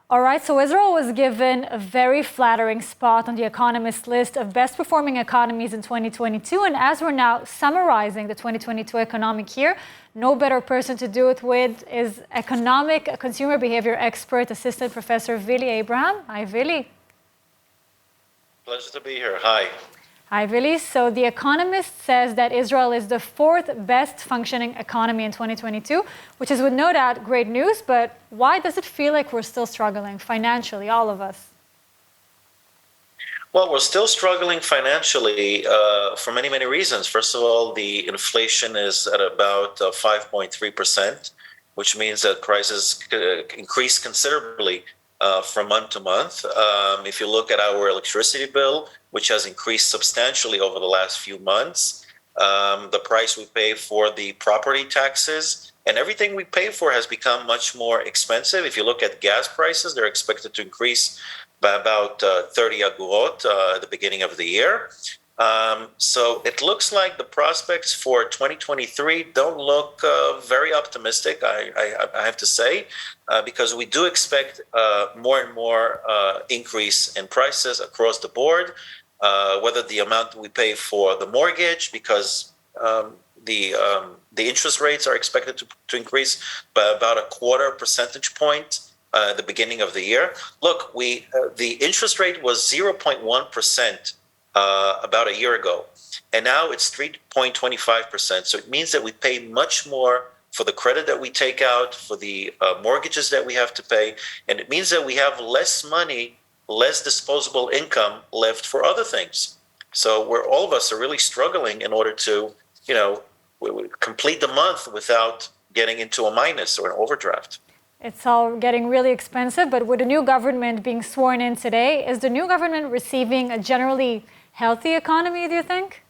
All right, so Israel was given a very flattering spot on the Economist list of best performing economies in 2022. And as we're now summarizing the 2022 economic year, no better person to do it with is economic consumer behavior expert, Assistant Professor Vili Abraham. Hi, Vili. Pleasure to be here. Hi. Hi, Vili. So The Economist says that Israel is the fourth best functioning economy in 2022, which is with no doubt great news, but why does it feel like we're still struggling financially, all of us? Well, we're still struggling financially for many, many reasons. First of all, the inflation is at about 5.3%, which means that prices increase considerably from month to month. If you look at our electricity bill, which has increased substantially over the last few months, the price we pay for the property taxes and everything we pay for has become much more expensive. If you look at gas prices, they're expected to increase by about 30 agorot at the beginning of the year. So it looks like the prospects for 2023 don't look very optimistic, I have to say, because we do expect more and more increase in prices across the board, whether the amount we pay for the mortgage, because the interest rates are expected to increase by about a quarter percentage point at the beginning of the year. Look, the interest rate was 0.1% about a year ago, and now it's 3.25%. So it means that we pay much more for the credit that we take out, for the mortgages that we have to pay, and it means that we have less money, less disposable income left for other things. So all of us are really struggling in order to, complete the month without getting into a minus or an overdraft. It's all getting really expensive, but with the new government being sworn in today, is the new government receiving a generally healthy economy, do you think?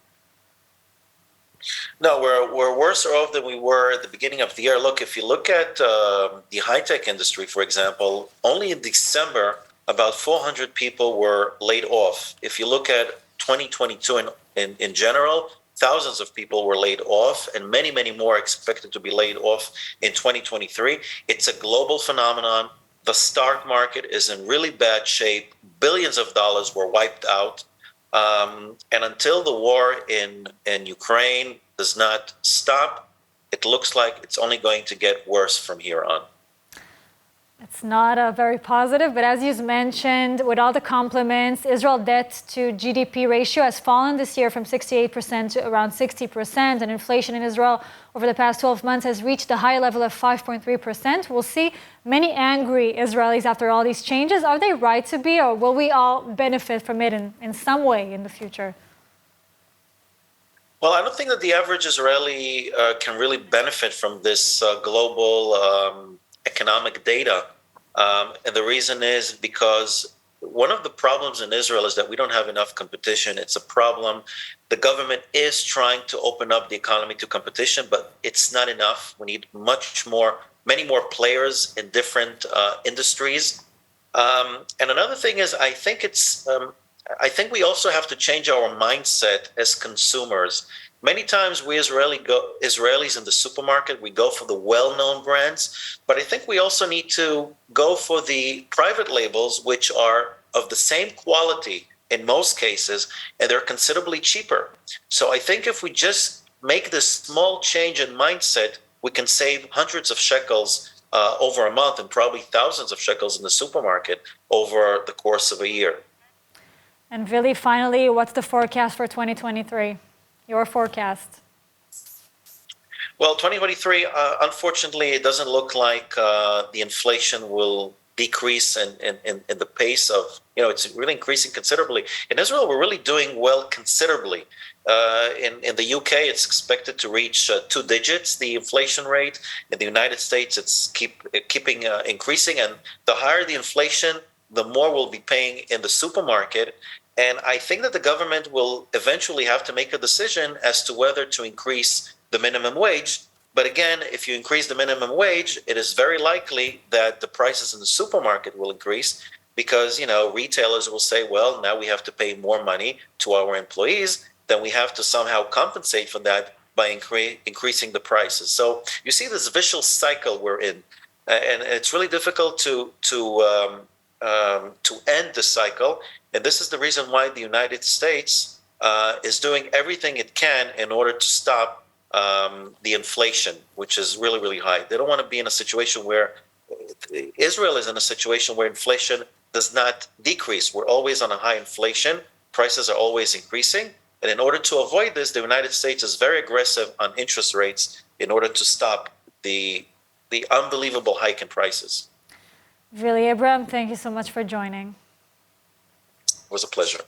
No, we're worse off than we were at the beginning of the year. Look, if you look at the high-tech industry, for example, only in December, about 400 people were laid off. If you look at 2022 in general, thousands of people were laid off, and many, many more expected to be laid off in 2023. It's a global phenomenon. The stock market is in really bad shape. Billions of dollars were wiped out. And until the war in Ukraine does not stop, it looks like it's only going to get worse from here on. It's not very positive, but as you mentioned, with all the compliments, Israel debt to GDP ratio has fallen this year from 68% to around 60%, and inflation in Israel over the past 12 months has reached a high level of 5.3%. We'll see many angry Israelis after all these changes. Are they right to be, or will we all benefit from it in some way in the future? Well, I don't think that the average Israeli can really benefit from this global economic data. And the reason is because one of the problems in Israel is that we don't have enough competition. It's a problem. The government is trying to open up the economy to competition, but it's not enough. We need many more players in different industries. And another thing is, I think we also have to change our mindset as consumers. Many times we Israelis in the supermarket, we go for the well-known brands, but I think we also need to go for the private labels, which are of the same quality in most cases, and they're considerably cheaper. So I think if we just make this small change in mindset, we can save hundreds of shekels over a month and probably thousands of shekels in the supermarket over the course of a year. And Vili, finally, what's the forecast for 2023? Your forecast? Well, 2023, unfortunately, it doesn't look like the inflation will decrease in the pace of, it's really increasing considerably. In Israel, we're really doing well considerably. In the UK, it's expected to reach 2 digits, the inflation rate. In the United States, it's keeping increasing. And the higher the inflation, the more we'll be paying in the supermarket. And I think that the government will eventually have to make a decision as to whether to increase the minimum wage. But again, if you increase the minimum wage, it is very likely that the prices in the supermarket will increase because, retailers will say, well, now we have to pay more money to our employees, then we have to somehow compensate for that by increasing the prices. So you see this vicious cycle we're in. and it's really difficult to end the cycle. And this is the reason why the United States is doing everything it can in order to stop the inflation, which is really, really high. They don't want to be in a situation where Israel is in a situation where inflation does not decrease. We're always on a high inflation. Prices are always increasing. And in order to avoid this, the United States is very aggressive on interest rates in order to stop the unbelievable hike in prices. Really, Abraham, thank you so much for joining. It was a pleasure.